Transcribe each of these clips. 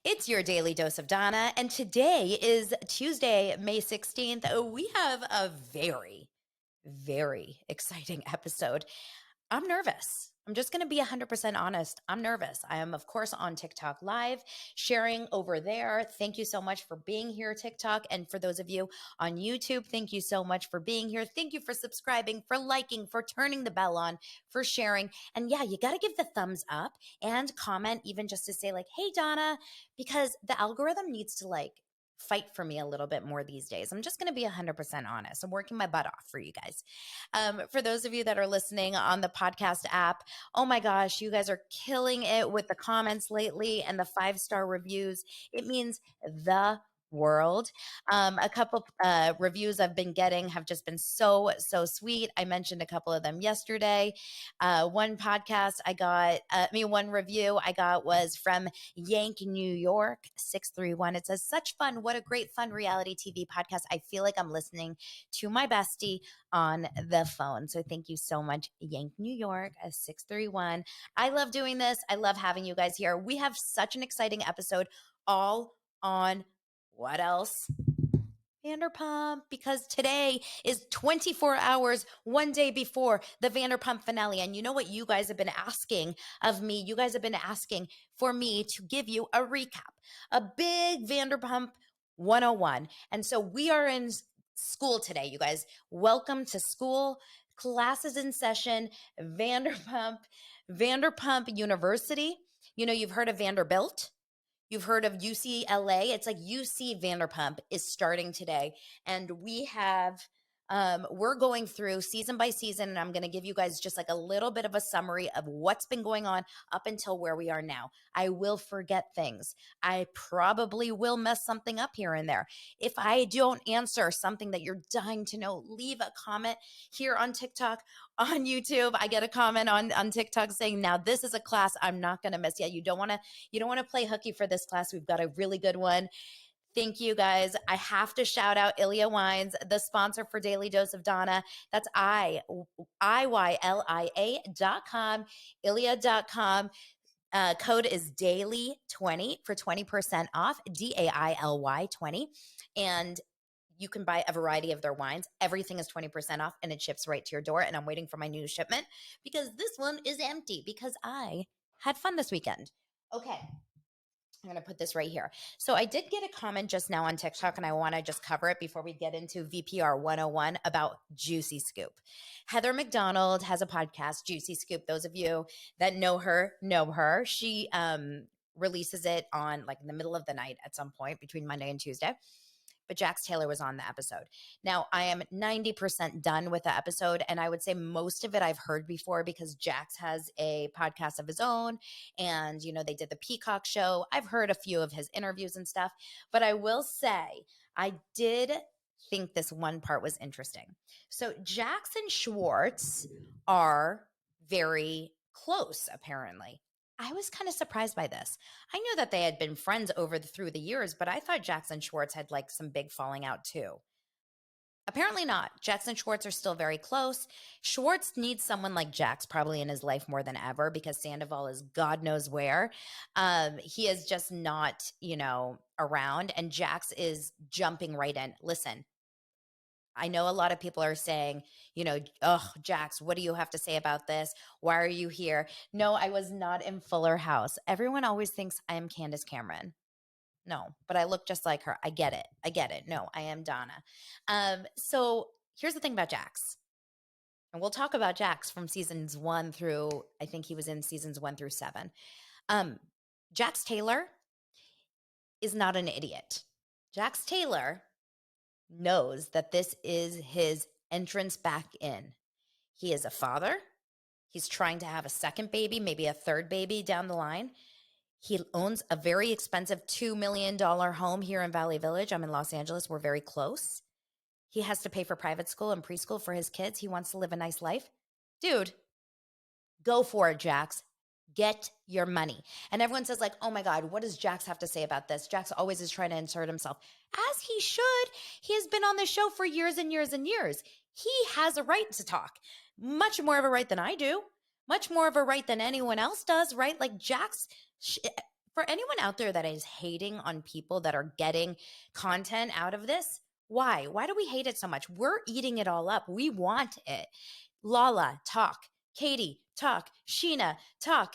It's your daily dose of Donna, and today is Tuesday, May 16th. We have a very, very exciting episode. I'm nervous. I'm just going to be 100% honest. I'm nervous. I am, of course, on TikTok Live, sharing over there. Thank you so much for being here, TikTok. And for those of you on YouTube, thank you so much for being here. Thank you for subscribing, for liking, for turning the bell on, for sharing. And yeah, you got to give the thumbs up and comment, even just to say, like, hey, Donna, because the algorithm needs to fight for me a little bit more these days. I'm just going to be 100% honest. I'm working my butt off for you guys. For those of you that are listening on the podcast app, oh my gosh, you guys are killing it with the comments lately and the 5-star reviews. It means the world. A couple reviews I've been getting have just been so sweet. I mentioned a couple of them yesterday. One review I got was from Yank, New York 631. It says, such fun. What a great fun reality TV podcast. I feel like I'm listening to my bestie on the phone. So thank you so much, Yank, New York 631. I love doing this. I love having you guys here. We have such an exciting episode all on what else? Vanderpump, because today is 24 hours, one day before the Vanderpump finale. And you know what you guys have been asking of me? You guys have been asking for me to give you a recap, a big Vanderpump 101. And so we are in school today, you guys. Welcome to school. Classes in session. Vanderpump University. You know, you've heard of Vanderbilt. You've heard of UCLA. It's like UC Vanderpump is starting today. And we're going through season by season, and I'm going to give you guys just like a little bit of a summary of what's been going on up until where we are now. I will forget things. I probably will mess something up here and there. If I don't answer something that you're dying to know, leave a comment here on TikTok, on YouTube. I get a comment on TikTok saying, now this is a class I'm not going to miss. Yeah, you don't want to play hooky for this class. We've got a really good one. Thank you, guys. I have to shout out Ilya Wines, the sponsor for Daily Dose of Donna. That's IYLIA.com, Ilya.com. Code is DAILY20 for 20% off, DAILY 20. And you can buy a variety of their wines. Everything is 20% off, and it ships right to your door. And I'm waiting for my new shipment because this one is empty because I had fun this weekend. Okay. I'm going to put this right here. So I did get a comment just now on TikTok, and I want to just cover it before we get into VPR 101 about Juicy Scoop. Heather McDonald has a podcast, Juicy Scoop. Those of you that know her, know her. She releases it on like in the middle of the night at some point between Monday and Tuesday. But Jax Taylor was on the episode. Now, I am 90% done with the episode, and I would say most of it I've heard before because Jax has a podcast of his own, and, you know, they did the Peacock show. I've heard a few of his interviews and stuff, but I will say I did think this one part was interesting. So Jax and Schwartz are very close, apparently. I was kind of surprised by this. I knew that they had been friends through the years, but I thought Jax and Schwartz had like some big falling out too. Apparently not. Jax and Schwartz are still very close. Schwartz needs someone like Jax probably in his life more than ever because Scandoval is God knows where. He is just not, around, and Jax is jumping right in. Listen, I know a lot of people are saying, oh, Jax, what do you have to say about this? Why are you here? No, I was not in Fuller House. Everyone always thinks I am Candace Cameron. No, but I look just like her. I get it. No, I am Donna. So here's the thing about Jax. And we'll talk about Jax from seasons 1 through, I think he was in seasons 1 through 7. Jax Taylor is not an idiot. Jax Taylor knows that this is his entrance back in. He is a father. He's trying to have a second baby, maybe a third baby down the line. He owns a very expensive $2 million home here in Valley Village. I'm in Los Angeles. We're very close. He has to pay for private school and preschool for his kids. He wants to live a nice life. Dude, go for it, Jax. Get your money. And everyone says like, oh my God, what does Jax have to say about this? Jax always is trying to insert himself. As he should. He has been on the show for years and years and years. He has a right to talk. Much more of a right than I do. Much more of a right than anyone else does, right? Like Jax, For anyone out there that is hating on people that are getting content out of this, why? Why do we hate it so much? We're eating it all up. We want it. Lala, talk. Katie, talk. Sheena, talk.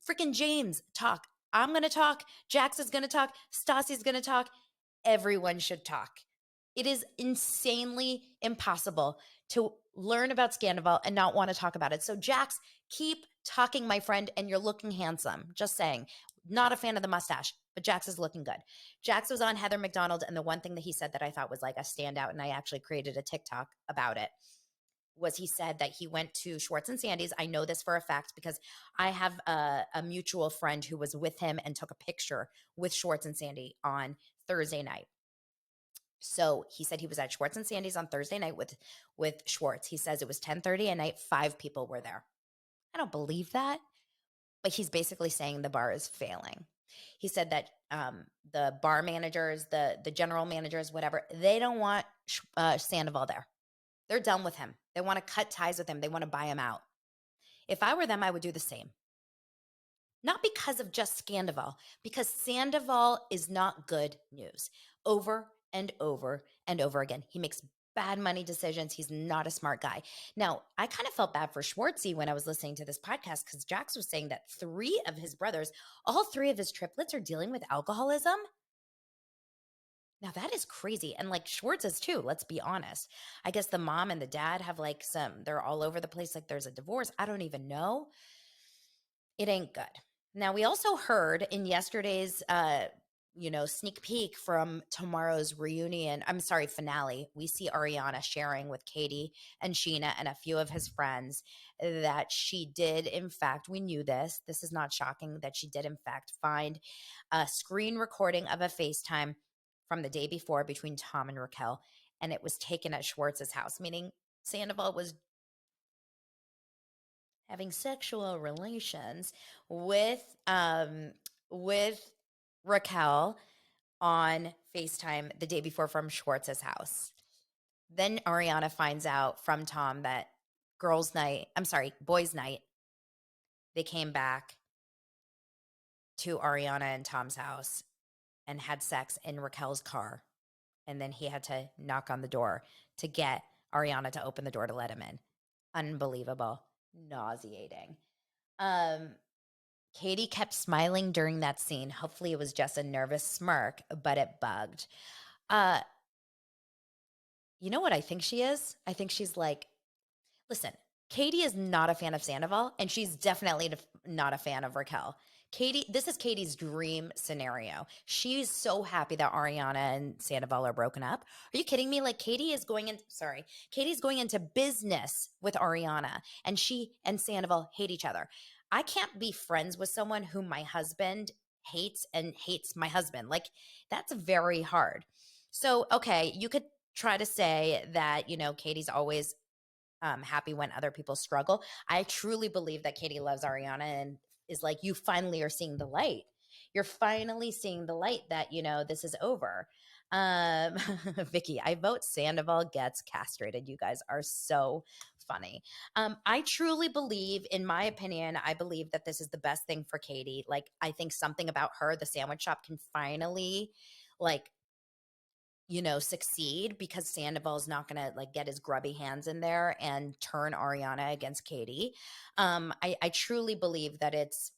Freaking James, talk. I'm going to talk. Jax is going to talk. Stassi's going to talk. Everyone should talk. It is insanely impossible to learn about Scandoval and not want to talk about it. So, Jax, keep talking, my friend, and you're looking handsome. Just saying. Not a fan of the mustache, but Jax is looking good. Jax was on Heather McDonald, and the one thing that he said that I thought was like a standout, and I actually created a TikTok about it, was he said that he went to Schwartz and Sandy's. I know this for a fact because I have a mutual friend who was with him and took a picture with Schwartz and Sandy on Thursday night. So he said he was at Schwartz and Sandy's on Thursday night with Schwartz. He says it was 10:30 at night. 5 people were there. I don't believe that, but he's basically saying the bar is failing. He said that the bar managers, the general managers, whatever, they don't want Sandoval there. They're done with him. They want to cut ties with him. They want to buy him out. If I were them, I would do the same. Not because of just Scandoval, because Sandoval is not good news. Over and over and over again. He makes bad money decisions. He's not a smart guy. Now, I kind of felt bad for Schwartzy when I was listening to this podcast because Jax was saying that 3 of his brothers, all 3 of his triplets are dealing with alcoholism. Now that is crazy. And like Schwartz is too, let's be honest. I guess the mom and the dad have like they're all over the place. Like there's a divorce. I don't even know. It ain't good. Now, we also heard in yesterday's, sneak peek from tomorrow's finale, we see Ariana sharing with Katie and Sheena and a few of his friends that she did, in fact, we knew this. This is not shocking that she did, in fact, find a screen recording of a FaceTime from the day before between Tom and Raquel, and it was taken at Schwartz's house, meaning Sandoval was having sexual relations with with Raquel on FaceTime the day before from Schwartz's house. Then Ariana finds out from Tom that boys' night, they came back to Ariana and Tom's house and had sex in Raquel's car. And then he had to knock on the door to get Ariana to open the door to let him in. Unbelievable. Nauseating. Katie kept smiling during that scene. Hopefully it was just a nervous smirk, but it bugged. You know what I think she is? I think she's like, listen, Katie is not a fan of Sandoval, and she's definitely not a fan of Raquel. This is Katie's dream scenario. She's so happy that Ariana and Sandoval are broken up. Are you kidding me? Like Katie's going into business with Ariana, and she and Sandoval hate each other. I can't be friends with someone whom my husband hates and hates my husband. Like that's very hard. So, okay, you could try to say that, Katie's always happy when other people struggle. I truly believe that Katie loves Ariana and is like, you finally are seeing the light. You're finally seeing the light that, this is over. Vicky, I vote Sandoval gets castrated. You guys are so funny. I truly believe, in my opinion, I believe that this is the best thing for Katie. Like, I think something about her, the sandwich shop, can finally succeed because Sandoval is not going to get his grubby hands in there and turn Ariana against Katie. I truly believe that it's,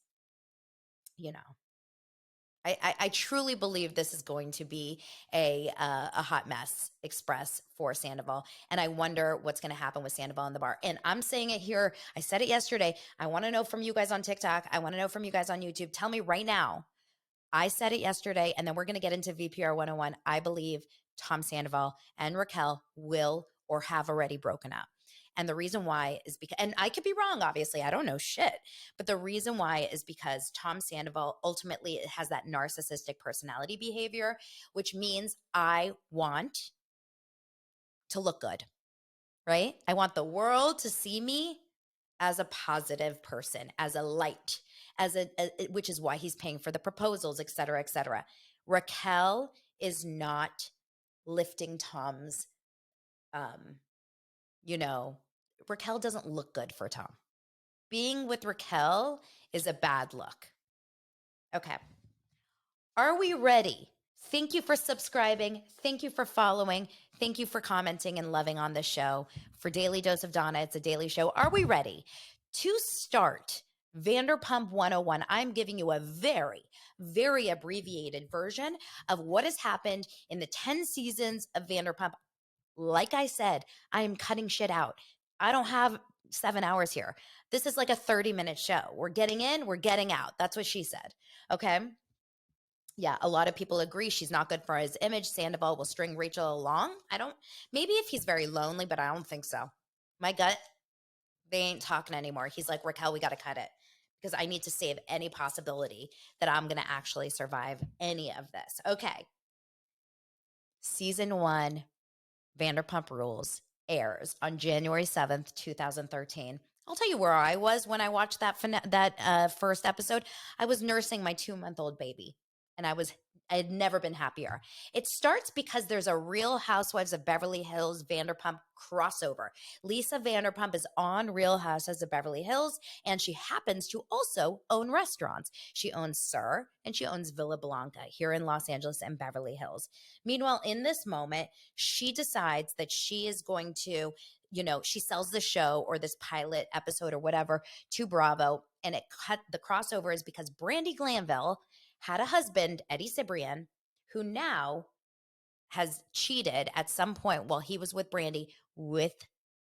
I truly believe this is going to be a hot mess express for Sandoval. And I wonder what's going to happen with Sandoval in the bar. And I'm saying it here. I said it yesterday. I want to know from you guys on TikTok. I want to know from you guys on YouTube. Tell me right now. I said it yesterday, and then we're going to get into VPR 101. I believe Tom Sandoval and Raquel will or have already broken up. And the reason why is because, and I could be wrong, obviously, I don't know shit, but the reason why is because Tom Sandoval ultimately has that narcissistic personality behavior, which means I want to look good, right? I want the world to see me as a positive person, as a light, which is why he's paying for the proposals, et cetera, et cetera. Raquel is not lifting Tom's, Raquel doesn't look good for Tom. Being with Raquel is a bad look. Okay. Are we ready? Thank you for subscribing. Thank you for following. Thank you for commenting and loving on the show. For Daily Dose of Donna, it's a daily show. Are we ready to start Vanderpump 101? I'm giving you a very, very abbreviated version of what has happened in the 10 seasons of Vanderpump. Like I said, I'm cutting shit out. I don't have 7 hours here. This is like a 30-minute show. We're getting in, we're getting out. That's what she said. Okay. Yeah, a lot of people agree she's not good for his image. Sandoval will string Rachel along. Maybe if he's very lonely, but I don't think so. My gut, they ain't talking anymore. He's like, Raquel, we got to cut it because I need to save any possibility that I'm going to actually survive any of this. Okay. Season 1, Vanderpump Rules, airs on January 7th, 2013. I'll tell you where I was when I watched that first episode. I was nursing my 2-month-old baby, and I had never been happier. It starts because there's a Real Housewives of Beverly Hills Vanderpump crossover. Lisa Vanderpump is on Real Housewives of Beverly Hills, and she happens to also own restaurants. She owns Sir, and she owns Villa Blanca here in Los Angeles and Beverly Hills. Meanwhile, in this moment, she decides that she is going to, she sells the show or this pilot episode or whatever to Bravo, and the crossover is because Brandi Glanville had a husband, Eddie Cibrian, who now has cheated at some point while he was with Brandi with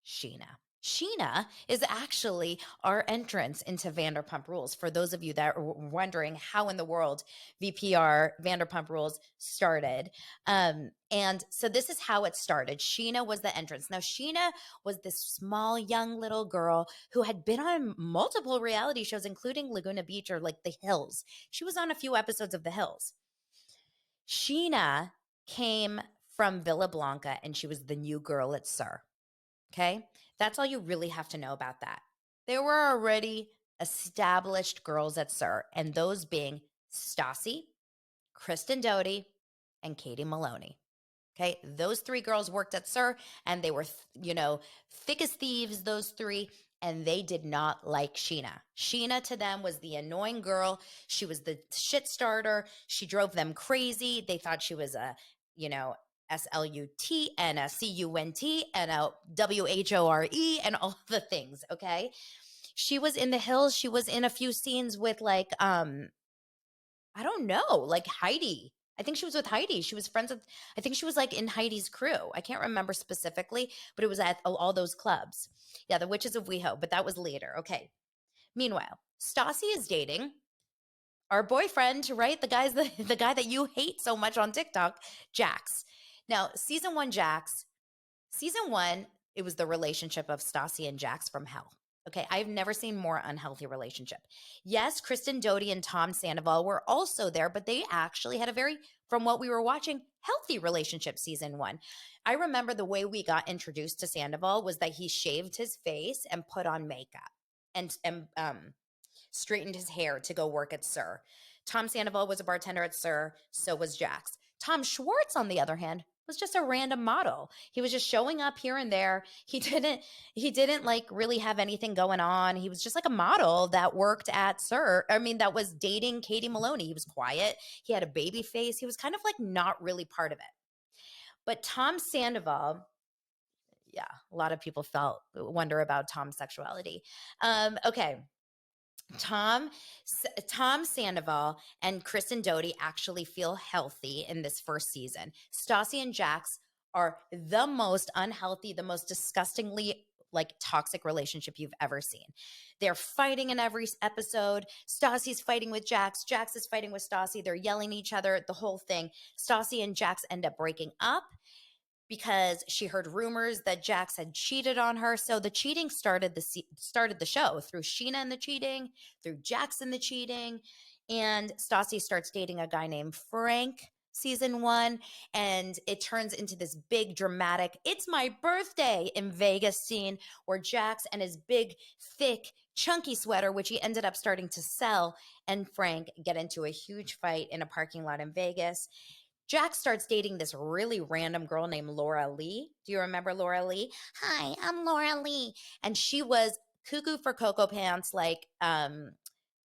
Sheena. Sheena is actually our entrance into Vanderpump Rules. For those of you that are wondering how in the world VPR Vanderpump Rules started. And so this is how it started. Sheena was the entrance. Now, Sheena was this small, young little girl who had been on multiple reality shows, including Laguna Beach or like The Hills. She was on a few episodes of The Hills. Sheena came from Villa Blanca, and she was the new girl at Sir. Okay? That's all you really have to know about that. There were already established girls at Sir, and those being Stassi, Kristen Doty, and Katie Maloney. Okay? Those 3 girls worked at Sir, and they were, thick as thieves, those 3, and they did not like Sheena. Sheena to them was the annoying girl. She was the shit starter. She drove them crazy. They thought she was a, SLUT and a CUNT and a WHORE and all the things, okay? She was in The Hills. She was in a few scenes with like, I don't know, like Heidi. I think she was with Heidi. She was friends with, I think she was like in Heidi's crew. I can't remember specifically, but it was at all those clubs. Yeah, the Witches of WeHo, but that was later. Okay. Meanwhile, Stassi is dating our boyfriend, right? The guy that you hate so much on TikTok, Jax. Now, season 1, it was the relationship of Stassi and Jax from hell. Okay, I've never seen more unhealthy relationship. Yes, Kristen Doty and Tom Sandoval were also there, but they actually had a very, from what we were watching, healthy relationship season 1. I remember the way we got introduced to Sandoval was that he shaved his face and put on makeup and straightened his hair to go work at Sir. Tom Sandoval was a bartender at Sir, so was Jax. Tom Schwartz, on the other hand, was just a random model. He was just showing up here and there. He didn't like really have anything going on. He was just like a model that worked at Sir. I mean, that was dating Katie Maloney. He was quiet. He had a baby face. He was kind of like not really part of it. But Tom Sandoval, yeah, a lot of people wonder about Tom's sexuality. Okay. Tom Sandoval and Kristen Doty actually feel healthy in this first season. Stassi and Jax are the most unhealthy, the most disgustingly like toxic relationship you've ever seen. They're fighting in every episode. Stassi's fighting with Jax. Jax is fighting with Stassi. They're yelling at each other, the whole thing. Stassi and Jax end up breaking up because she heard rumors that Jax had cheated on her. So the cheating started the show through Sheena and the cheating, through Jax and the cheating. And Stassi starts dating a guy named Frank season 1. And it turns into this big dramatic, it's my birthday in Vegas scene where Jax and his big, thick, chunky sweater, which he ended up starting to sell, and Frank get into a huge fight in a parking lot in Vegas. Jax starts dating this really random girl named Laura Lee. Do you remember Laura Lee? Hi, I'm Laura Lee. And she was cuckoo for Cocoa Pants, like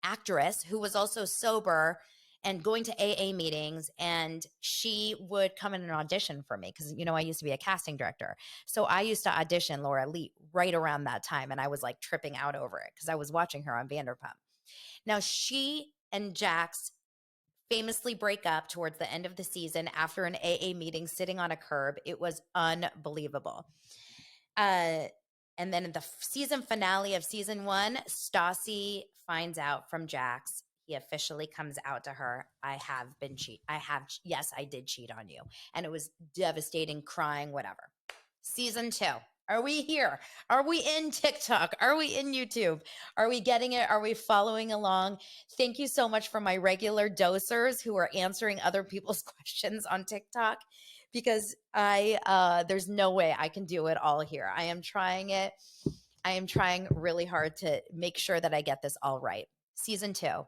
actress who was also sober and going to AA meetings, and she would come in and audition for me because, I used to be a casting director. So I used to audition Laura Lee right around that time, and I was like tripping out over it because I was watching her on Vanderpump. Now, she and Jax famously break up towards the end of the season after an AA meeting sitting on a curb. It was unbelievable. And then in the season finale of season 1, Stassi finds out from Jax. He officially comes out to her. Yes, I did cheat on you. And it was devastating, crying, whatever. Season 2. Are we here? Are we in TikTok? Are we in YouTube? Are we getting it? Are we following along? Thank you so much for my regular dosers who are answering other people's questions on TikTok, because there's no way I can do it all here. I am trying it. I am trying really hard to make sure that I get this all right. Season 2.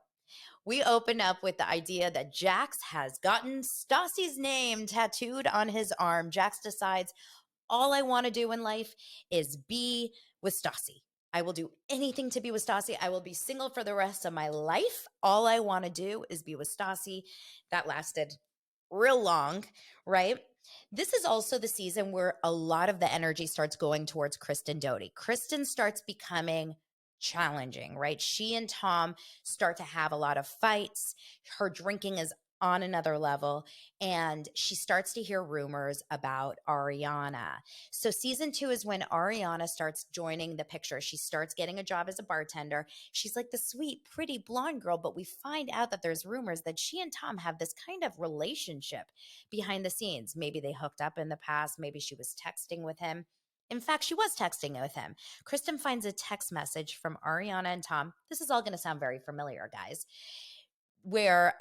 We open up with the idea that Jax has gotten Stassi's name tattooed on his arm. Jax decides, all I want to do in life is be with Stassi. I will do anything to be with Stassi. I will be single for the rest of my life. All I want to do is be with Stassi. That lasted real long, right? This is also the season where a lot of the energy starts going towards Kristen Doty. Kristen starts becoming challenging, right? She and Tom start to have a lot of fights. Her drinking is on another level, and she starts to hear rumors about Ariana. So season 2 is when Ariana starts joining the picture. She starts getting a job as a bartender. She's like the sweet, pretty blonde girl, but we find out that there's rumors that she and Tom have this kind of relationship behind the scenes. Maybe they hooked up in the past. Maybe she was texting with him. In fact, she was texting with him. Kristen finds a text message from Ariana and Tom. This is all going to sound very familiar, guys, where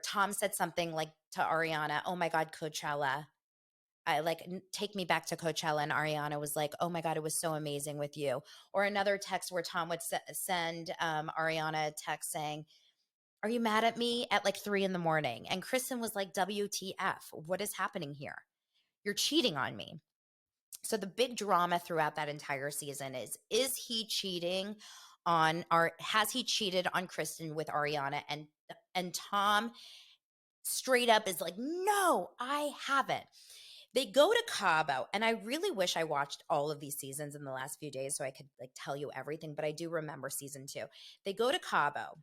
Tom said something like to Ariana, "Oh my God, Coachella. Take me back to Coachella." And Ariana was like, "Oh my God, it was so amazing with you." Or another text where Tom would send Ariana a text saying, "Are you mad at me?" at like 3 a.m. And Kristen was like, "WTF? What is happening here? You're cheating on me." So the big drama throughout that entire season is he cheating on has he cheated on Kristen with Ariana? And Tom straight up is like, "No, I haven't." They go to Cabo, and I really wish I watched all of these seasons in the last few days so I could like tell you everything, but I do remember season 2. They go to Cabo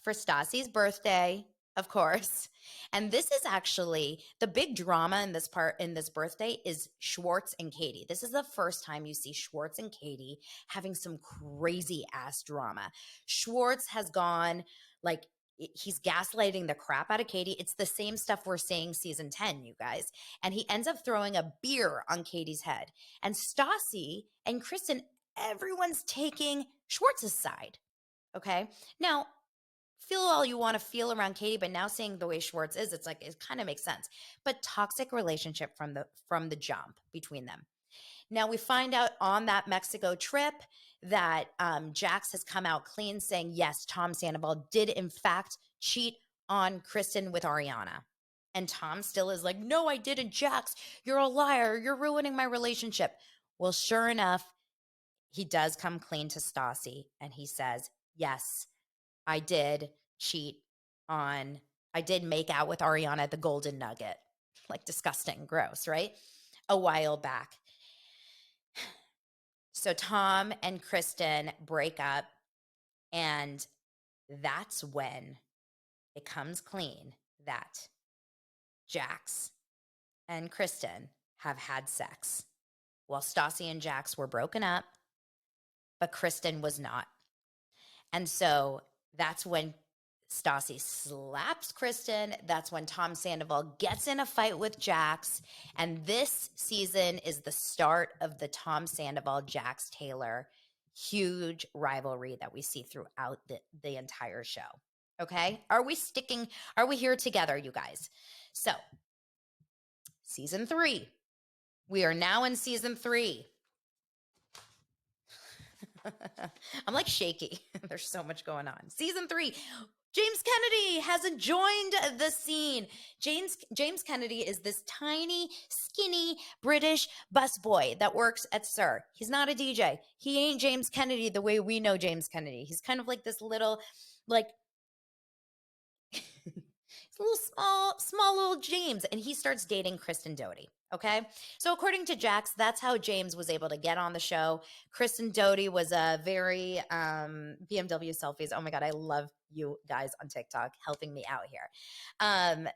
for Stassi's birthday, of course. And this is actually the big drama in this birthday is Schwartz and Katie. This is the first time you see Schwartz and Katie having some crazy ass drama. Schwartz has gone like he's gaslighting the crap out of Katie. It's the same stuff we're seeing season 10, you guys. And he ends up throwing a beer on Katie's head. And Stassi and Kristen, everyone's taking Schwartz's side. Okay. Now, feel all you want to feel around Katie, but now seeing the way Schwartz is, it's like it kind of makes sense. But toxic relationship from the jump between them. Now we find out on that Mexico trip that Jax has come out clean, saying yes, Tom Sandoval did in fact cheat on Kristen with Ariana. And Tom still is like, "No, I didn't, Jax. You're a liar. You're ruining my relationship." Well, sure enough, he does come clean to Stassi, and he says, "Yes, I did I did make out with Ariana at the Golden Nugget." Like disgusting, gross, right? A while back. So Tom and Kristen break up, and that's when it comes clean that Jax and Kristen have had sex. While Stassi and Jax were broken up, but Kristen was not. And so that's when Stassi slaps Kristen. That's when Tom Sandoval gets in a fight with Jax. And this season is the start of the Tom Sandoval, Jax Taylor huge rivalry that we see throughout the entire show. Okay? Are we here together, you guys? So, season 3. We are now in season 3. I'm like shaky. There's so much going on. Season 3. James Kennedy hasn't joined the scene. James Kennedy is this tiny, skinny British busboy that works at SUR. He's not a DJ. He ain't James Kennedy the way we know James Kennedy. He's kind of like this little, like, small little James, and he starts dating Kristen Doty. Okay. So according to Jax, that's how James was able to get on the show. Kristen Doty was a very BMW selfies. Oh my God, I love you guys on TikTok helping me out here.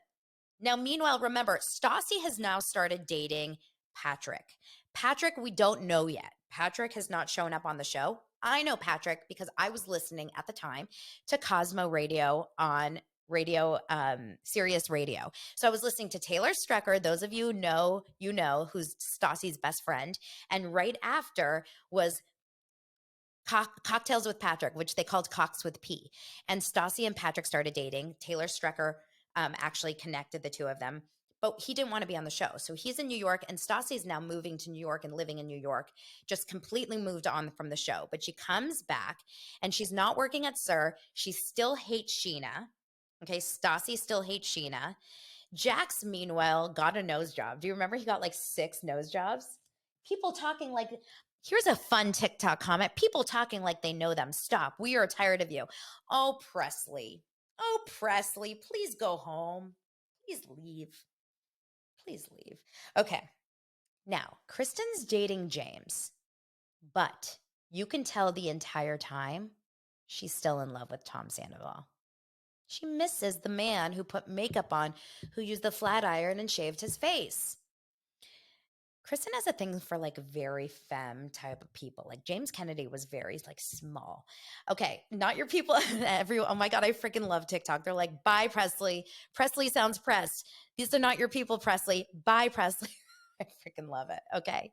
Now, meanwhile, remember, Stassi has now started dating Patrick. Patrick, we don't know yet. Patrick has not shown up on the show. I know Patrick because I was listening at the time to Cosmo Radio on Sirius Radio. So I was listening to Taylor Strecker. Those of you know, who's Stassi's best friend. And right after was Cocktails with Patrick, which they called Cox with P. And Stassi and Patrick started dating. Taylor Strecker actually connected the two of them, but he didn't want to be on the show. So he's in New York, and Stassi's now moving to New York and living in New York, just completely moved on from the show. But she comes back, and she's not working at SUR. She still hates Sheena. Okay, Stassi still hates Sheena. Jax, meanwhile, got a nose job. Do you remember he got like 6 nose jobs? People talking like, here's a fun TikTok comment. People talking like they know them. Stop. We are tired of you. Oh, Presley. Oh, Presley, please go home. Please leave. Please leave. Okay. Now, Kristen's dating James, but you can tell the entire time she's still in love with Tom Sandoval. She misses the man who put makeup on, who used the flat iron and shaved his face. Kristen has a thing for like very femme type of people. Like James Kennedy was very like small. Okay, not your people. Everyone, oh my God, I freaking love TikTok. They're like, bye, Presley. Presley sounds pressed. These are not your people, Presley. Bye, Presley. I freaking love it. Okay.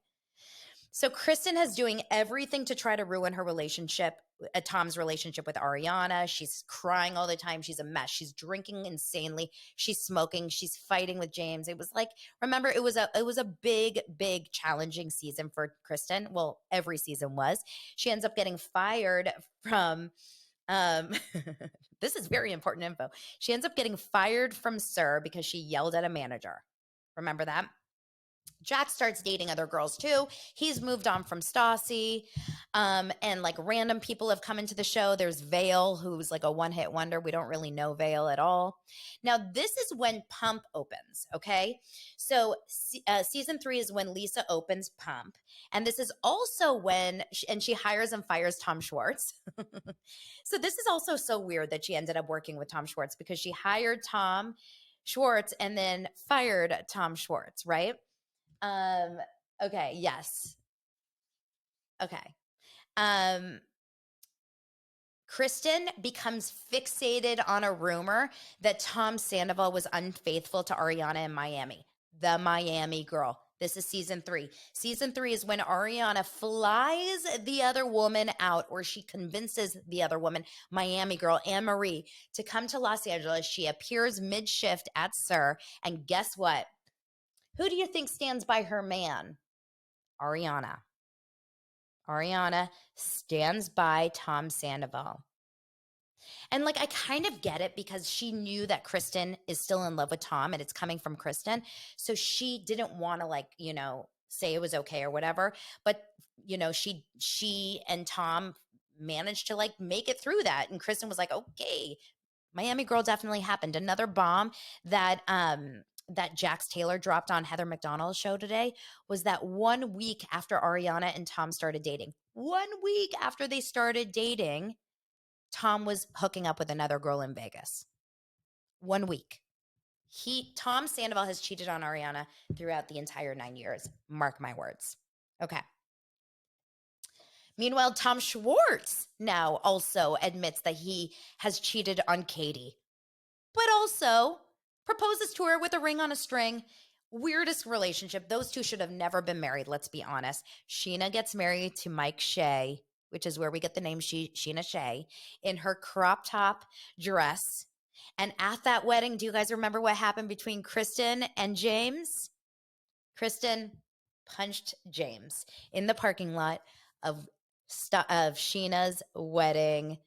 So Kristen is doing everything to try to ruin her relationship, Tom's relationship with Ariana. She's crying all the time. She's a mess. She's drinking insanely. She's smoking. She's fighting with James. It was like, remember, it was a big, big challenging season for Kristen. Well, every season was. She ends up getting fired from this is very important info. She ends up getting fired from SUR because she yelled at a manager. Remember that? Jack starts dating other girls too. He's moved on from Stassi. And like random people have come into the show. There's Vale, who's like a one-hit wonder. We don't really know Vale at all. Now, this is when Pump opens, okay? So season 3 is when Lisa opens Pump. And this is also when, she hires and fires Tom Schwartz. So this is also so weird that she ended up working with Tom Schwartz because she hired Tom Schwartz and then fired Tom Schwartz, right? Okay. Yes. Okay. Kristen becomes fixated on a rumor that Tom Sandoval was unfaithful to Ariana in Miami. The Miami girl. This is season 3. Season 3 is when Ariana flies the other woman out, or she convinces the other woman, Miami girl, Anne-Marie, to come to Los Angeles. She appears mid-shift at SUR, and guess what? Who do you think stands by her man? Ariana. Ariana stands by Tom Sandoval. And like, I kind of get it because she knew that Kristen is still in love with Tom and it's coming from Kristen. So she didn't want to like, say it was okay or whatever. But, she and Tom managed to like make it through that. And Kristen was like, okay, Miami Girl definitely happened. Another bomb that Jax Taylor dropped on Heather McDonald's show today was that 1 week after Ariana and Tom started dating, 1 week after they started dating, Tom was hooking up with another girl in Vegas. 1 week. Tom Sandoval has cheated on Ariana throughout the entire 9 years. Mark my words. Okay. Meanwhile, Tom Schwartz now also admits that he has cheated on Katie, but also proposes to her with a ring on a string. Weirdest relationship. Those two should have never been married, let's be honest. Sheena gets married to Mike Shea, which is where we get the name Sheena Shea, in her crop top dress. And at that wedding, do you guys remember what happened between Kristen and James? Kristen punched James in the parking lot of Sheena's wedding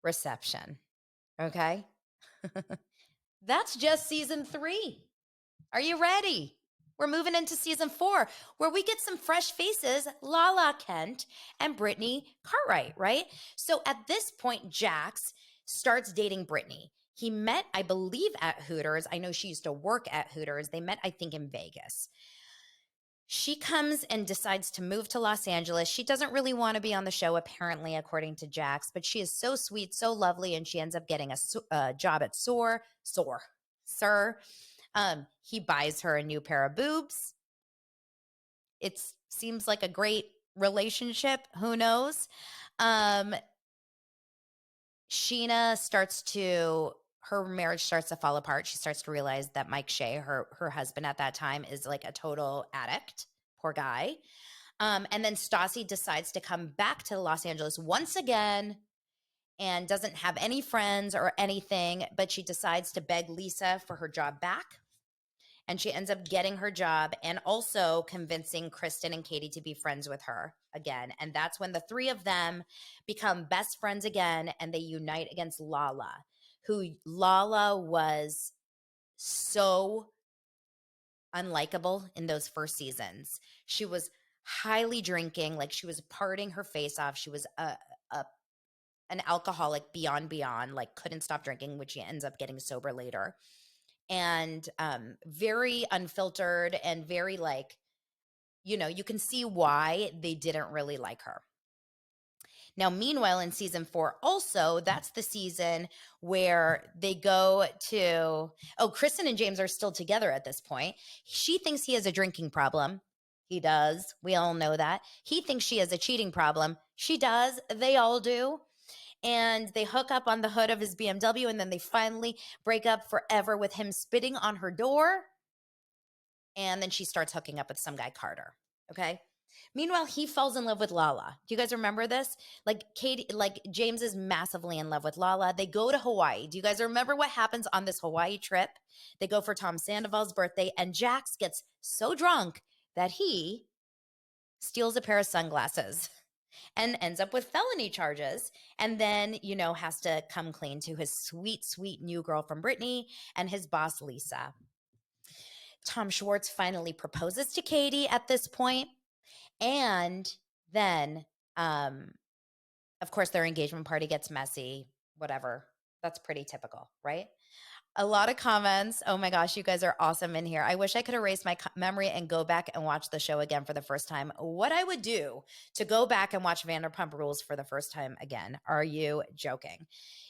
reception. Okay? That's just season 3. Are you ready? We're moving into season 4, where we get some fresh faces, Lala Kent and Brittany Cartwright, right? So at this point, Jax starts dating Brittany. He met, I believe, at Hooters. I know she used to work at Hooters. They met, I think, in Vegas. She comes and decides to move to Los Angeles. She doesn't really want to be on the show, apparently, according to Jax, but she is so sweet, so lovely, and she ends up getting a job at Sir. He buys her a new pair of boobs. It seems like a great relationship. Who knows? Sheena her marriage starts to fall apart. She starts to realize that Mike Shea, her husband at that time, is like a total addict. Poor guy. And then Stassi decides to come back to Los Angeles once again and doesn't have any friends or anything, but she decides to beg Lisa for her job back. And she ends up getting her job and also convincing Kristen and Katie to be friends with her again. And that's when the three of them become best friends again, and they unite against Lala, who Lala was so unlikable in those first seasons. She was highly drinking, like she was partying her face off. She was an alcoholic beyond, like couldn't stop drinking, which she ends up getting sober later. And very unfiltered and very like, you can see why they didn't really like her. Now, meanwhile, in season 4, also, that's the season where they go to, Kristen and James are still together at this point. She thinks he has a drinking problem. He does. We all know that. He thinks she has a cheating problem. She does. They all do. And they hook up on the hood of his BMW, and then they finally break up forever with him spitting on her door. And then she starts hooking up with some guy, Carter. Okay. Meanwhile, he falls in love with Lala. Do you guys remember this? Like James is massively in love with Lala. They go to Hawaii. Do you guys remember what happens on this Hawaii trip? They go for Tom Sandoval's birthday, and Jax gets so drunk that he steals a pair of sunglasses and ends up with felony charges, and then, has to come clean to his sweet, sweet new girl from Brittany and his boss, Lisa. Tom Schwartz finally proposes to Katie at this point, and then, of course, their engagement party gets messy, whatever. That's pretty typical, right? A lot of comments. Oh my gosh, you guys are awesome in here. I wish I could erase my memory and go back and watch the show again for the first time. What I would do to go back and watch Vanderpump Rules for the first time again. Are you joking?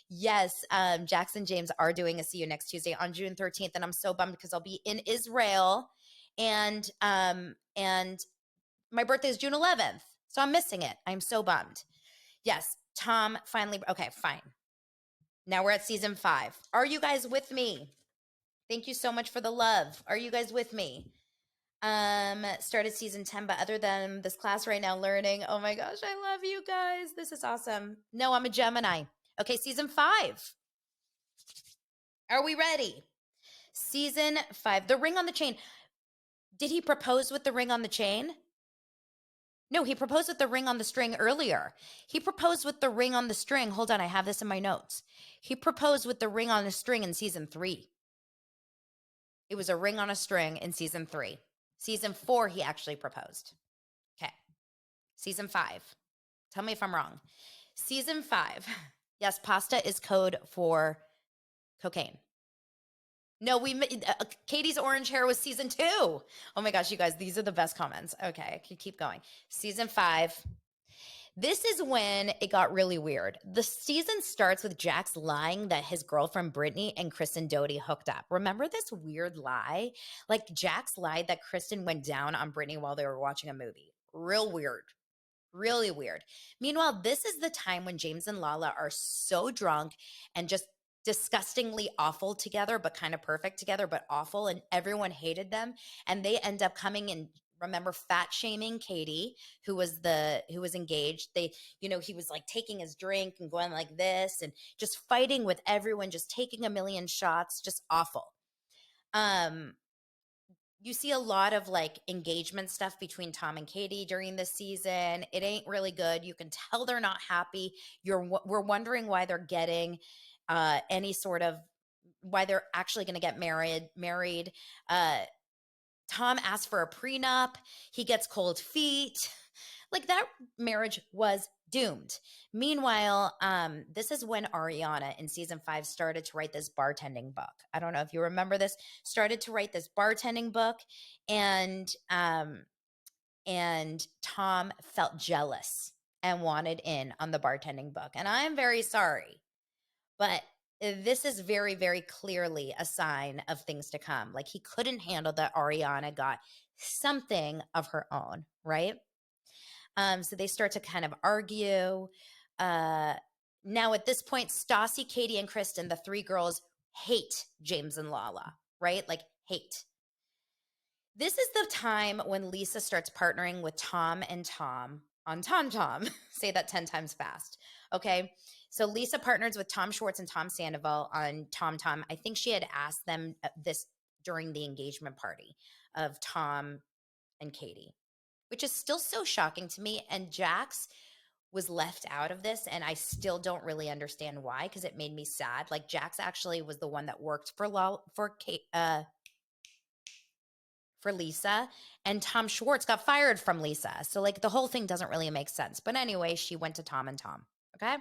Yes, Jackson James are doing a See You Next Tuesday on June 13th, and I'm so bummed because I'll be in Israel, and my birthday is June 11th, so I'm missing it. I'm so bummed. Yes, Tom finally. Okay, fine. Now we're at season 5. Are you guys with me? Thank you so much for the love. Are you guys with me? Started season 10, but other than this class right now, learning. Oh my gosh, I love you guys. This is awesome. No, I'm a Gemini. Okay, season 5. Are we ready? Season 5. The ring on the chain. Did he propose with the ring on the chain? No, he proposed with the ring on the string earlier. He proposed with the ring on the string. Hold on, I have this in my notes. He proposed with the ring on a string in season 3. It was a ring on a string in season 3. Season 4, he actually proposed. Okay. Season 5. Tell me if I'm wrong. Season 5. Yes, pasta is code for cocaine. No, Katie's orange hair was season 2. Oh my gosh, you guys, these are the best comments. Okay, I can keep going. Season 5. This is when it got really weird. The season starts with Jax lying that his girlfriend Brittany and Kristen Doty hooked up. Remember this weird lie? Like Jax lied that Kristen went down on Brittany while they were watching a movie. Real weird. Really weird. Meanwhile, this is the time when James and Lala are so drunk and just disgustingly awful together, but kind of perfect together, but awful. And everyone hated them. And they end up coming and remember fat shaming Katie, who was engaged. He was like taking his drink and going like this and just fighting with everyone, just taking a million shots, just awful. You see a lot of like engagement stuff between Tom and Katie during this season. It ain't really good. You can tell they're not happy. We're wondering why they're getting any sort of, why they're actually going to get married. Tom asks for a prenup. He gets cold feet. Like that marriage was doomed. Meanwhile, this is when Ariana in season 5 started to write this bartending book. I don't know if you remember this. Started to write this bartending book, and Tom felt jealous and wanted in on the bartending book. And I am very sorry, but this is very, very clearly a sign of things to come. Like, he couldn't handle that Ariana got something of her own, right? So they start to kind of argue. Now, at this point, Stassi, Katie, and Kristen, the 3 girls, hate James and Lala, right? Like, hate. This is the time when Lisa starts partnering with Tom and Tom on Tom Tom. Say that 10 times fast. Okay. So Lisa partners with Tom Schwartz and Tom Sandoval on Tom Tom. I think she had asked them this during the engagement party of Tom and Katie, which is still so shocking to me. And Jax was left out of this, and I still don't really understand why, because it made me sad. Like, Jax actually was the one that worked for Lisa, and Tom Schwartz got fired from Lisa. So, like, the whole thing doesn't really make sense. But anyway, she went to Tom and Tom. Okay.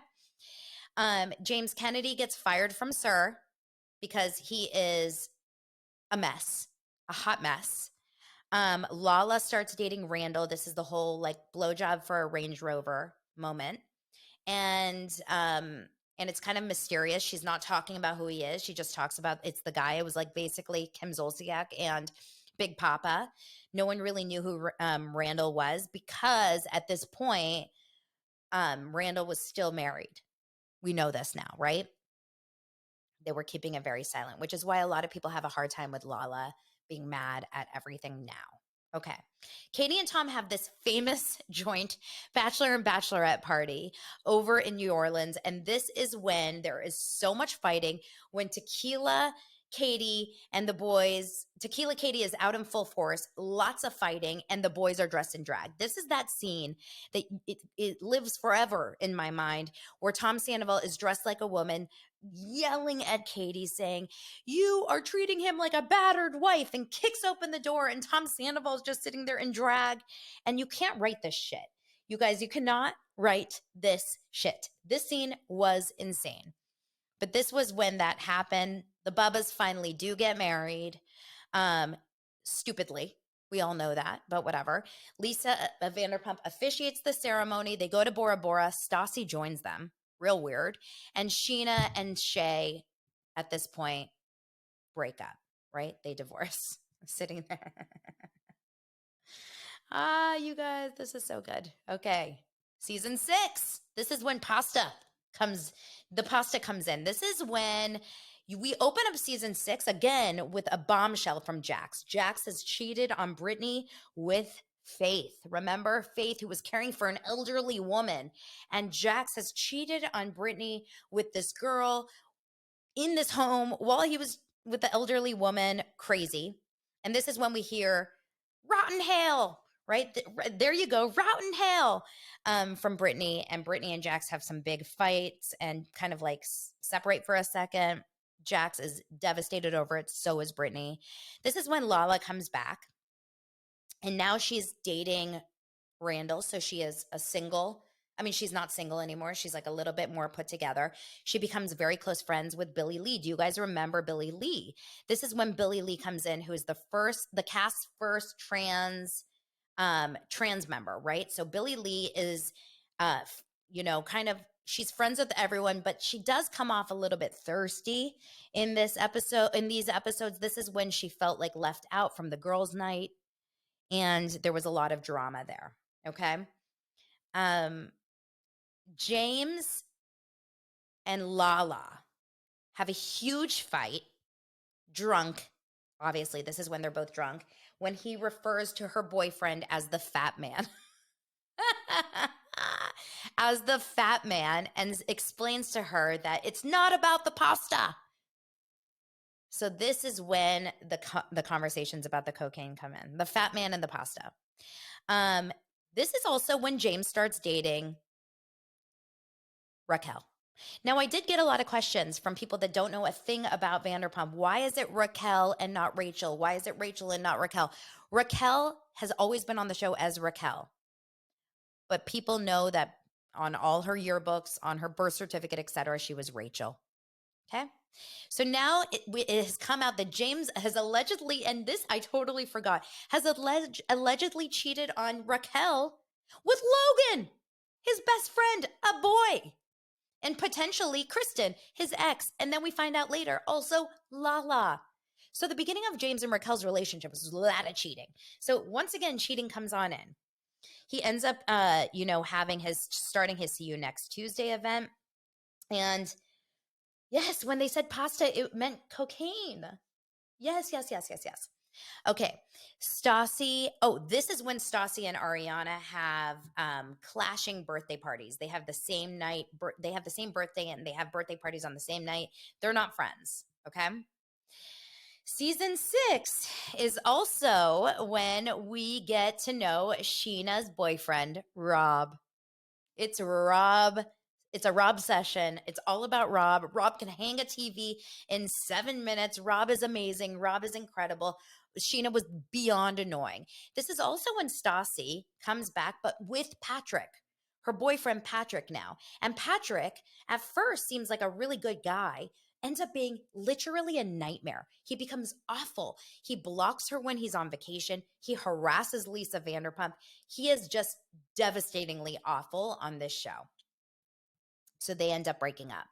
James Kennedy gets fired from Sir because he is a mess, a hot mess. Lala starts dating Randall. This is the whole like blowjob for a Range Rover moment. And it's kind of mysterious. She's not talking about who he is. She just talks about it's the guy. It was like basically Kim Zolciak and Big Papa. No one really knew who Randall was, because at this point, Randall was still married. We know this now, right? They were keeping it very silent, which is why a lot of people have a hard time with Lala being mad at everything now. Okay. Katie and Tom have this famous joint bachelor and bachelorette party over in New Orleans. And this is when there is so much fighting, when Tequila Katie and the boys, Tequila Katie is out in full force, lots of fighting, and the boys are dressed in drag. This is that scene that it lives forever in my mind, where Tom Sandoval is dressed like a woman, yelling at Katie, saying, "You are treating him like a battered wife," and kicks open the door, and Tom Sandoval is just sitting there in drag. And you can't write this shit. You guys, you cannot write this shit. This scene was insane. But this was when that happened. The Bubbas finally do get married. Stupidly. We all know that, but whatever. Lisa Vanderpump officiates the ceremony. They go to Bora Bora. Stassi joins them. Real weird. And Sheena and Shay, at this point, break up, right? They divorce. I'm sitting there. You guys, this is so good. Okay. Season 6. This is when the pasta comes in. This is when we open up season 6 again with a bombshell from Jax. Jax has cheated on Brittany with Faith. Remember Faith, who was caring for an elderly woman, and Jax has cheated on Brittany with this girl in this home while he was with the elderly woman. Crazy. And this is when we hear rotten hell, right? There you go, rotten hell, from Brittany. And Brittany and Jax have some big fights and kind of like separate for a second. Jax is devastated over it. So is Brittany. This is when Lala comes back. And now she's dating Randall. So she is a single. I mean, she's not single anymore. She's like a little bit more put together. She becomes very close friends with Billie Lee. Do you guys remember Billie Lee? This is when Billie Lee comes in, who is the cast's first trans member, right? So Billie Lee is, kind of, she's friends with everyone, but she does come off a little bit thirsty in these episodes. This is when she felt like left out from the girls' night, and there was a lot of drama there. Okay. James and Lala have a huge fight, drunk. Obviously, this is when they're both drunk, when he refers to her boyfriend as the fat man. As the fat man, and explains to her that it's not about the pasta. So this is when the conversations about the cocaine come in. The fat man and the pasta. This is also when James starts dating Raquel. Now, I did get a lot of questions from people that don't know a thing about Vanderpump. Why is it Raquel and not Rachel? Why is it Rachel and not Raquel? Raquel has always been on the show as Raquel. But people know that on all her yearbooks, on her birth certificate, etc. She was Rachel. Okay. So now it has come out that James has allegedly, and this I totally forgot, has allegedly cheated on Raquel with Logan, his best friend, a boy, and potentially Kristen, his ex. And then we find out later also Lala. So the beginning of James and Raquel's relationship was a lot of cheating. So once again, cheating comes on in. He ends up, starting his See You Next Tuesday event. And yes, when they said pasta, it meant cocaine. Yes. Okay. Stassi. Oh, this is when Stassi and Ariana have clashing birthday parties. They have the same night. They have the same birthday and they have birthday parties on the same night. They're not friends. Okay. Season 6 is also when we get to know Sheena's boyfriend, Rob. It's Rob. It's a Rob session. It's all about Rob. Rob can hang a TV in 7 minutes. Rob is amazing. Rob is incredible. Sheena was beyond annoying. This is also when Stassi comes back, but with Patrick, her boyfriend Patrick now. And Patrick at first seems like a really good guy, ends up being literally a nightmare. He becomes awful. He blocks her when he's on vacation. He harasses Lisa Vanderpump. He is just devastatingly awful on this show. So they end up breaking up.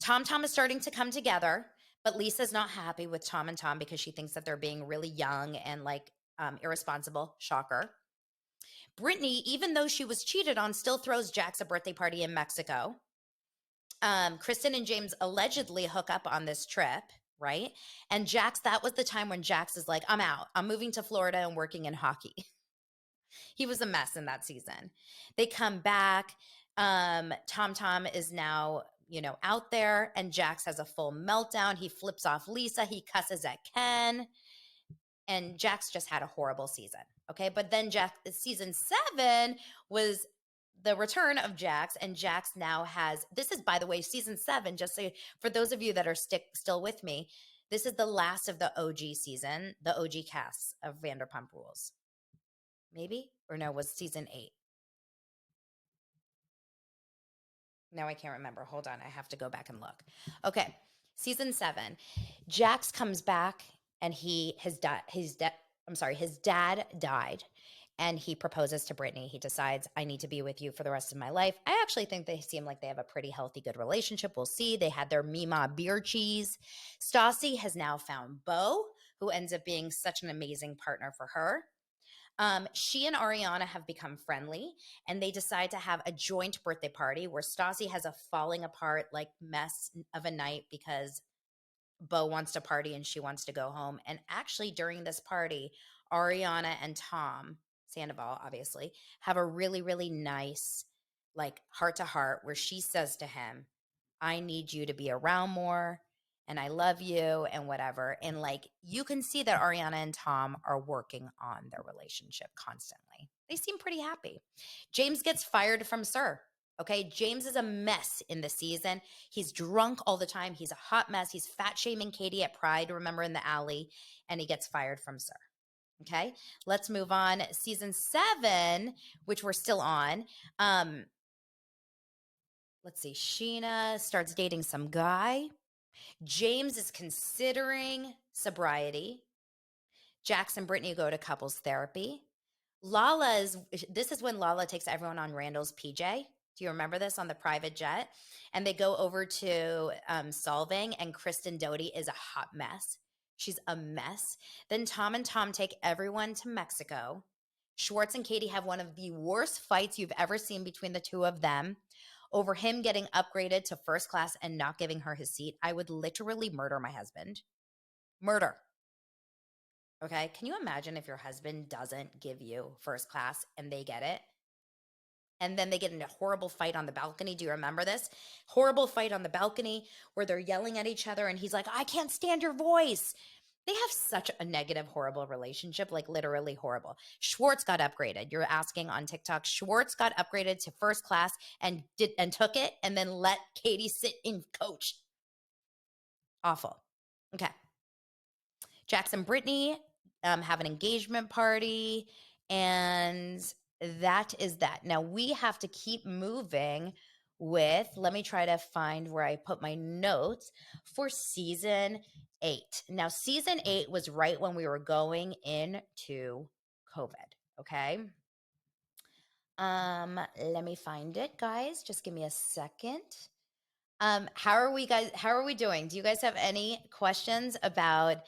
Tom is starting to come together, but Lisa's not happy with Tom and Tom because she thinks that they're being really young and irresponsible. Shocker. Brittany, even though she was cheated on, still throws Jax a birthday party in Mexico. Kristen and James allegedly hook up on this trip, right? And Jax, that was the time when Jax is like, I'm out. I'm moving to Florida and working in hockey. He was a mess in that season. They come back. Tom is now, out there, and Jax has a full meltdown. He flips off Lisa. He cusses at Ken. And Jax just had a horrible season. Okay. But then season 7 was the return of Jax, and Jax now has, this is, by the way, season 7, just so for those of you that are still with me, this is the last of the OG season, the OG cast of Vanderpump Rules. Maybe? Or no, was season 8. Now I can't remember. Hold on. I have to go back and look. Okay. Season 7. Jax comes back and his dad died. And he proposes to Brittany. He decides, I need to be with you for the rest of my life. I actually think they seem like they have a pretty healthy, good relationship. We'll see. They had their Mima beer cheese. Stassi has now found Beau, who ends up being such an amazing partner for her. She and Ariana have become friendly, and they decide to have a joint birthday party where Stassi has a falling apart, mess of a night because Beau wants to party and she wants to go home. And actually, during this party, Ariana and Tom Sandoval, obviously, have a really, really nice, heart to heart where she says to him, I need you to be around more and I love you and whatever. And you can see that Ariana and Tom are working on their relationship constantly. They seem pretty happy. James gets fired from Sir. Okay. James is a mess in the season. He's drunk all the time. He's a hot mess. He's fat shaming Katie at Pride, remember, in the alley, and he gets fired from Sir. Okay, let's move on. Season 7, which we're still on. Let's see. Sheena starts dating some guy. James is considering sobriety. Jax and Brittany go to couples therapy. This is when Lala takes everyone on Randall's PJ. Do you remember this, on the private jet? And they go over to Solving, and Kristen Doty is a hot mess. She's a mess. Then Tom and Tom take everyone to Mexico. Schwartz and Katie have one of the worst fights you've ever seen between the two of them over him getting upgraded to first class and not giving her his seat. I would literally murder my husband. Murder. Okay. Can you imagine if your husband doesn't give you first class and they get it? And then they get in a horrible fight on the balcony. Do you remember this? Horrible fight on the balcony where they're yelling at each other and he's like, I can't stand your voice. They have such a negative, horrible relationship, literally horrible. Schwartz got upgraded. You're asking on TikTok. Schwartz got upgraded to first class and took it and then let Katie sit in coach. Awful. Okay. Jax and Brittany have an engagement party, and that is that. Now we have to keep moving with, let me try to find where I put my notes for season 8. Now, season 8 was right when we were going into COVID. Okay. Let me find it, guys. Just give me a second. How are we guys? How are we doing? Do you guys have any questions about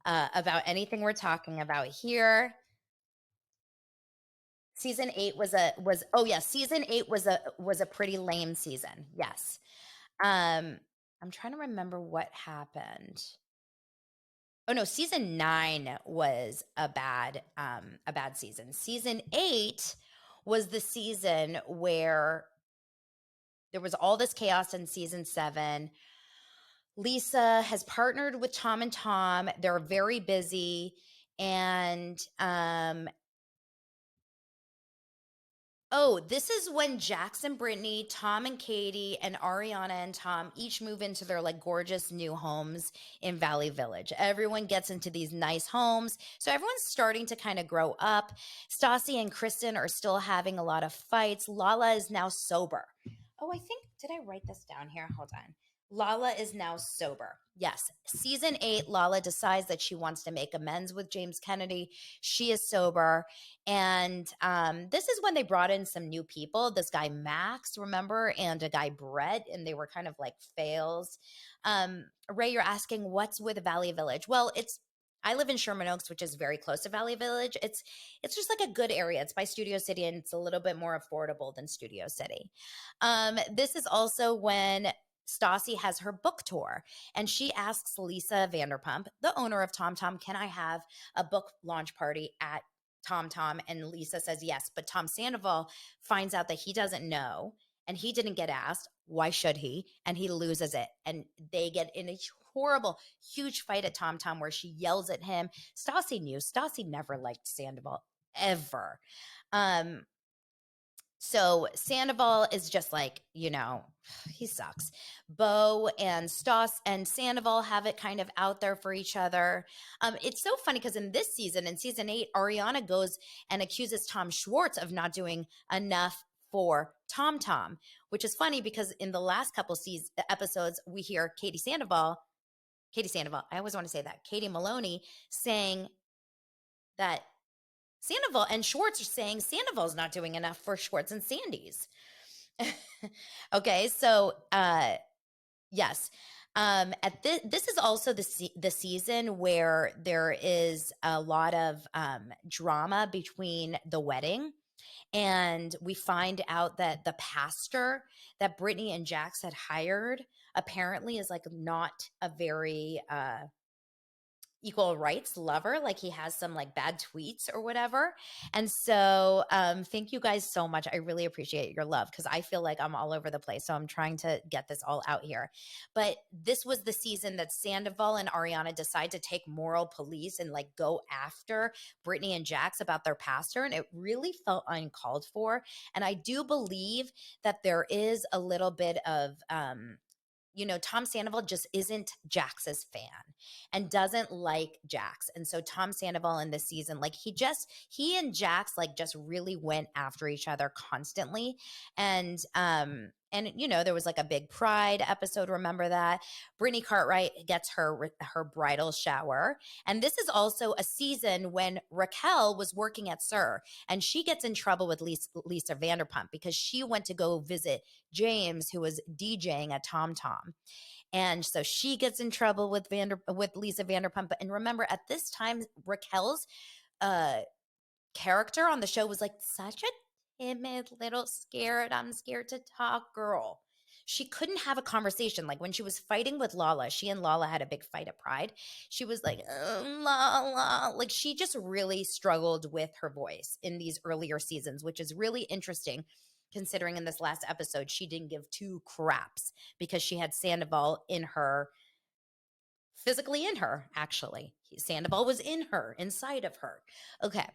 anything we're talking about here? Season 8 was oh yeah, season 8 was a pretty lame season. Yes. I'm trying to remember what happened. Oh no, season 9 was a bad season. Season 8 was the season where there was all this chaos in season 7. Lisa has partnered with Tom and Tom. They're very busy. And oh, this is when Jackson, Brittany, Tom and Katie, and Ariana and Tom each move into their like gorgeous new homes in Valley Village. Everyone gets into these nice homes. So everyone's starting to kind of grow up. Stassi and Kristen are still having a lot of fights. Lala is now sober. Oh, I think, did I write this down here? Hold on. Lala is now sober. Yes. Season 8, Lala decides that she wants to make amends with James Kennedy. She is sober. And this is when they brought in some new people. This guy Max, remember, and a guy Brett, and they were kind of like fails. Ray, you're asking what's with Valley Village? Well, I live in Sherman Oaks, which is very close to Valley Village. It's just like a good area. It's by Studio City, and it's a little bit more affordable than Studio City. This is also when Stassi has her book tour, and she asks Lisa Vanderpump, the owner of Tom Tom, can I have a book launch party at Tom Tom? And Lisa says yes, but Tom Sandoval finds out that he doesn't know and he didn't get asked. Why should he? And he loses it. And they get in a horrible, huge fight at Tom Tom where she yells at him. Stassi knew. Stassi never liked Sandoval, ever. So Sandoval is just like, he sucks. Bo and Stas and Sandoval have it kind of out there for each other. It's so funny because in this season, in season 8, Ariana goes and accuses Tom Schwartz of not doing enough for Tom Tom, which is funny because in the last couple episodes, we hear Katie Sandoval, I always want to say that, Katie Maloney saying that Sandoval and Schwartz are saying Sandoval's not doing enough for Schwartz and Sandy's. Okay, so yes. This is also the season where there is a lot of drama between the wedding, and we find out that the pastor that Brittany and Jax had hired apparently is like not a very equal rights lover. Like he has some like bad tweets or whatever. And so thank you guys so much. I really appreciate your love because I feel like I'm all over the place. So I'm trying to get this all out here. But this was the season that Sandoval and Ariana decide to take moral police and like go after Brittany and Jax about their pastor. And it really felt uncalled for. And I do believe that there is a little bit of Tom Sandoval just isn't Jax's fan and doesn't like Jax. And so Tom Sandoval in this season, like he and Jax like just really went after each other constantly. And there was like a big pride episode. Remember that? Brittany Cartwright gets her bridal shower. And this is also a season when Raquel was working at SUR and she gets in trouble with Lisa Vanderpump because she went to go visit James, who was DJing at Tom Tom. And so she gets in trouble with Lisa Vanderpump. And remember, at this time, Raquel's character on the show was like such a timid, little scared, I'm scared to talk girl. She couldn't have a conversation. Like when she was fighting with Lala, she and Lala had a big fight at Pride. She was like, Lala. Like she just really struggled with her voice in these earlier seasons, which is really interesting considering in this last episode, she didn't give two craps because she had Sandoval physically in her, actually. Sandoval was in her, inside of her. Okay.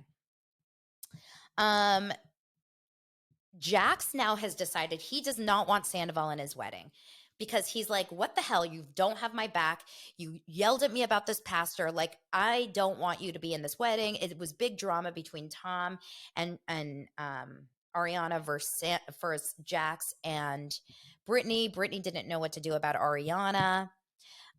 Jax now has decided he does not want Sandoval in his wedding. because he's like, what the hell? You don't have my back. You yelled at me about this pastor. Like, I don't want you to be in this wedding. It was big drama between Tom and Ariana versus Jax and Brittany. Brittany didn't know what to do about Ariana.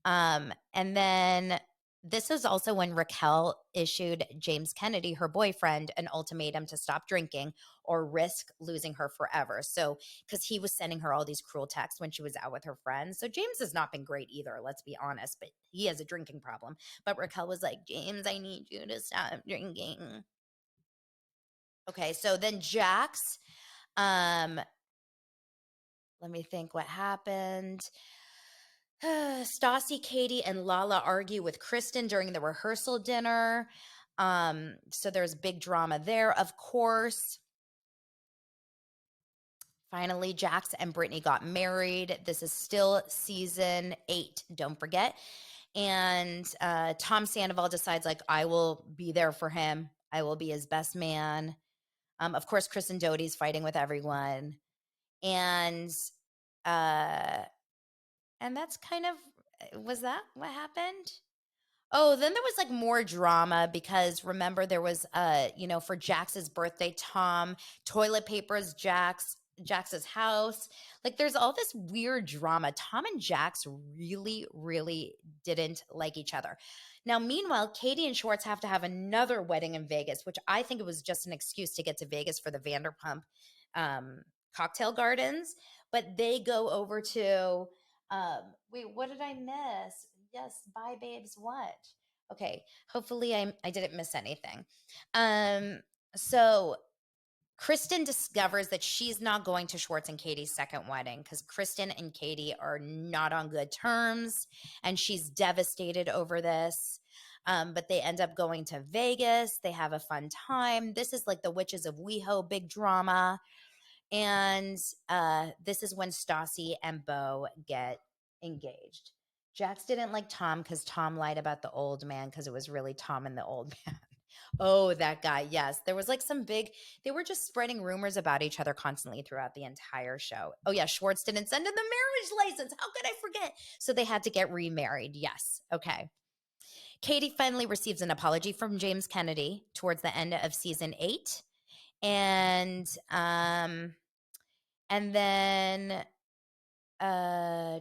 And then this is also when Raquel issued James Kennedy, her boyfriend, an ultimatum to stop drinking or risk losing her forever. So, because he was sending her all these cruel texts when she was out with her friends. So, James has not been great either, let's be honest, but he has a drinking problem. But Raquel was like, James, I need you to stop drinking. Okay, so then Jax, let me think what happened. Stassi, Katie, and Lala argue with Kristen during the rehearsal dinner. So there's big drama there, of course. Finally, Jax and Brittany got married. This is still season 8, don't forget. And Tom Sandoval decides, like, I will be there for him. I will be his best man. Of course, Kristen Doty's fighting with everyone. And that's kind of, was that what happened? Oh, then there was like more drama because remember there was for Jax's birthday, Tom toilet papers Jax's house. Like there's all this weird drama. Tom and Jax really, really didn't like each other. Now, meanwhile, Katie and Schwartz have to have another wedding in Vegas, which I think it was just an excuse to get to Vegas for the Vanderpump cocktail gardens. But they go over to wait, what did I miss? Yes, bye babes, what? Okay, hopefully I didn't miss anything. So Kristen discovers that she's not going to Schwartz and Katie's second wedding because Kristen and Katie are not on good terms, and she's devastated over this. But they end up going to Vegas. They have a fun time. This is like the Witches of WeHo, big drama. And this is when Stassi and Beau get engaged. Jax didn't like Tom because Tom lied about the old man because it was really Tom and the old man. Oh, that guy. Yes. There was like they were just spreading rumors about each other constantly throughout the entire show. Oh, yeah. Schwartz didn't send in the marriage license. How could I forget? So they had to get remarried. Yes. Okay. Katie finally receives an apology from James Kennedy towards the end of season 8. And then uh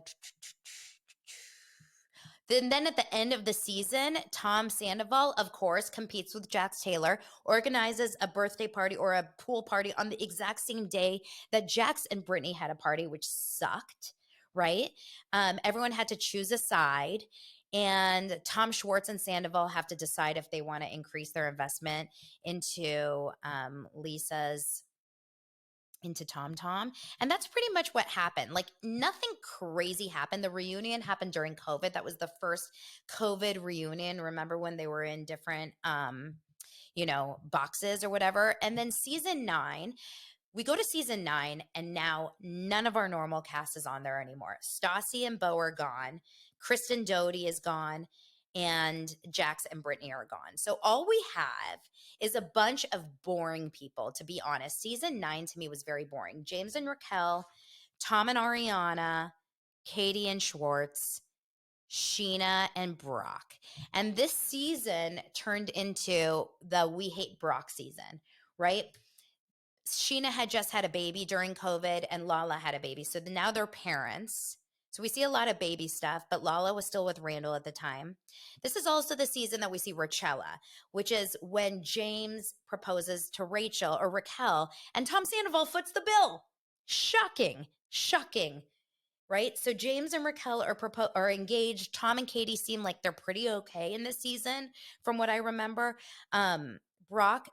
then at the end of the season, Tom Sandoval, of course, competes with Jax Taylor, organizes a birthday party or a pool party on the exact same day that Jax and Brittany had a party, which sucked, right? Everyone had to choose a side. And Tom Schwartz and Sandoval have to decide if they want to increase their investment into Lisa's into Tom Tom. And that's pretty much what happened. Like nothing crazy happened. The reunion happened during COVID. That was the first COVID reunion. Remember when they were in different boxes or whatever. And then season 9, we go to season 9 and now none of our normal cast is on there anymore. Stassi and Beau are gone. Kristen Doty is gone. And Jax and Brittany are gone. So all we have is a bunch of boring people, to be honest. Season 9 to me was very boring. James and Raquel, Tom and Ariana, Katie and Schwartz, Sheena and Brock. And this season turned into the We Hate Brock season, right? Sheena had just had a baby during COVID and Lala had a baby. So now they're parents. So we see a lot of baby stuff, but Lala was still with Randall at the time. This is also the season that we see Rachella, which is when James proposes to Rachel or Raquel and Tom Sandoval foots the bill. Shocking, shocking, right? So James and Raquel are engaged. Tom and Katie seem like they're pretty okay in this season from what I remember. Brock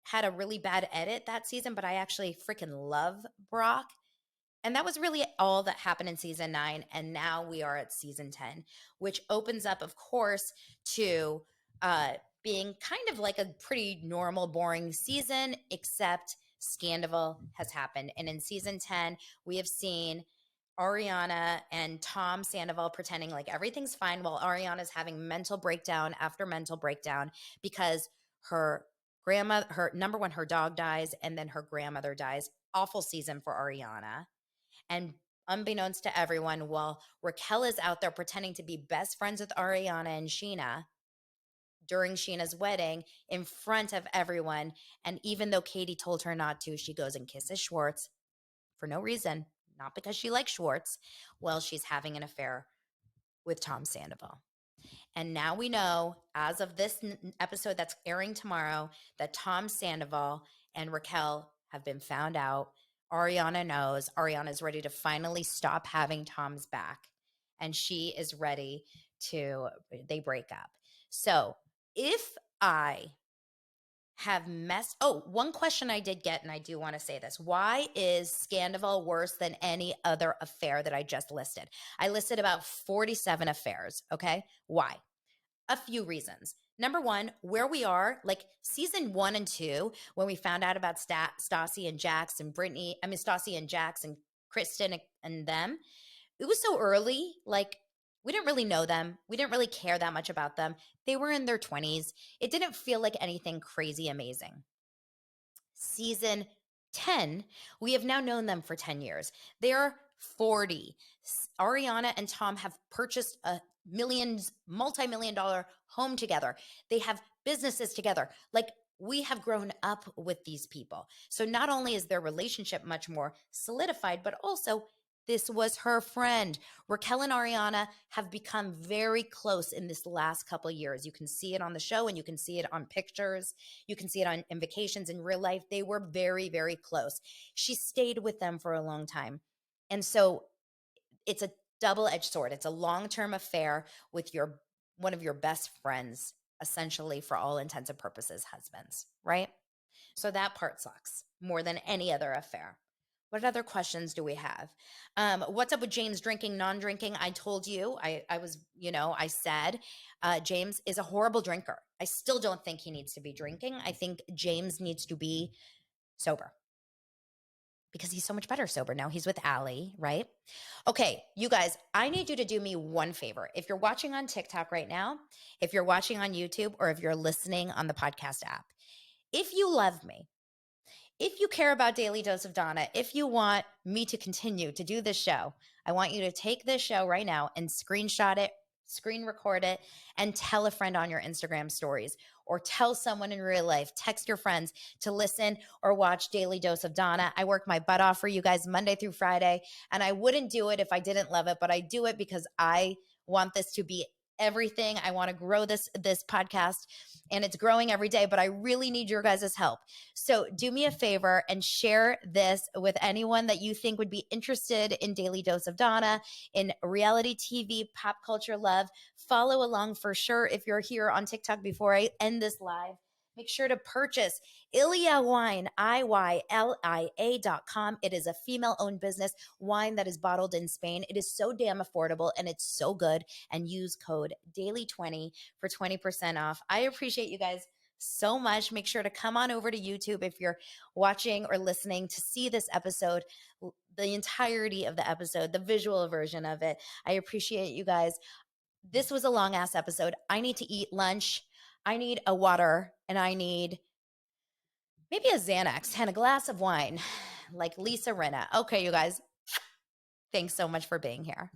had a really bad edit that season, but I actually freaking love Brock. And that was really all that happened in season 9. And now we are at season 10, which opens up, of course, to being kind of like a pretty normal, boring season, except Scandoval has happened. And in season 10, we have seen Ariana and Tom Sandoval pretending like everything's fine while Ariana's having mental breakdown after mental breakdown because her grandma, her number one, her dog dies, and then her grandmother dies. Awful season for Ariana. And unbeknownst to everyone, while Raquel is out there pretending to be best friends with Ariana and Sheena during Sheena's wedding in front of everyone. And even though Katie told her not to, she goes and kisses Schwartz for no reason, not because she likes Schwartz, while she's having an affair with Tom Sandoval. And now we know, as of this episode that's airing tomorrow, that Tom Sandoval and Raquel have been found out. Ariana knows. Ariana's ready to finally stop having Tom's back. And she is ready they break up. So if I have one question I did get, and I do want to say this. Why is Scandoval worse than any other affair that I just listed? I listed about 47 affairs, okay? Why? A few reasons. Number one, where we are, like season 1 and 2, when we found out about Stassi and Jax and Stassi and Jax and Kristen and them, it was so early. Like, we didn't really know them. We didn't really care that much about them. They were in their 20s. It didn't feel like anything crazy amazing. Season 10, we have now known them for 10 years. They're 40. Ariana and Tom have purchased a multi-million dollar home together. They have businesses together. Like, we have grown up with these people. So not only is their relationship much more solidified, but also this was her friend. Raquel and Ariana have become very close in this last couple of years. You can see it on the show, and you can see it on pictures. You can see it in vacations in real life. They were very, very close. She stayed with them for a long time. And so it's a double-edged sword. It's a long-term affair with one of your best friends, essentially, for all intents and purposes, husbands, right? So that part sucks more than any other affair. What other questions do we have? What's up with James drinking, non-drinking? I told you, I said James is a horrible drinker. I still don't think he needs to be drinking. I think James needs to be sober because he's so much better sober now. He's with Allie, right? Okay, you guys, I need you to do me one favor. If you're watching on TikTok right now, if you're watching on YouTube, or if you're listening on the podcast app, if you love me, if you care about Daily Dose of Donna, if you want me to continue to do this show, I want you to take this show right now and screenshot it, screen record it, and tell a friend on your Instagram stories, or tell someone in real life. Text your friends to listen or watch Daily Dose of Donna. I work my butt off for you guys Monday through Friday, and I wouldn't do it if I didn't love it, but I do it because I want this to be everything. I want to grow this podcast, and it's growing every day, but I really need your guys' help. So do me a favor and share this with anyone that you think would be interested in Daily Dose of Donna, in reality TV, pop culture love. Follow along for sure. If you're here on TikTok before I end this live, make sure to purchase Ilia Wine, IYLIA.com. It is a female-owned business, wine that is bottled in Spain. It is so damn affordable, and it's so good. And use code DAILY20 for 20% off. I appreciate you guys so much. Make sure to come on over to YouTube if you're watching or listening to see this episode, the entirety of the episode, the visual version of it. I appreciate you guys. This was a long-ass episode. I need to eat lunch. I need a water, and I need maybe a Xanax and a glass of wine, like Lisa Rinna. Okay, you guys, thanks so much for being here.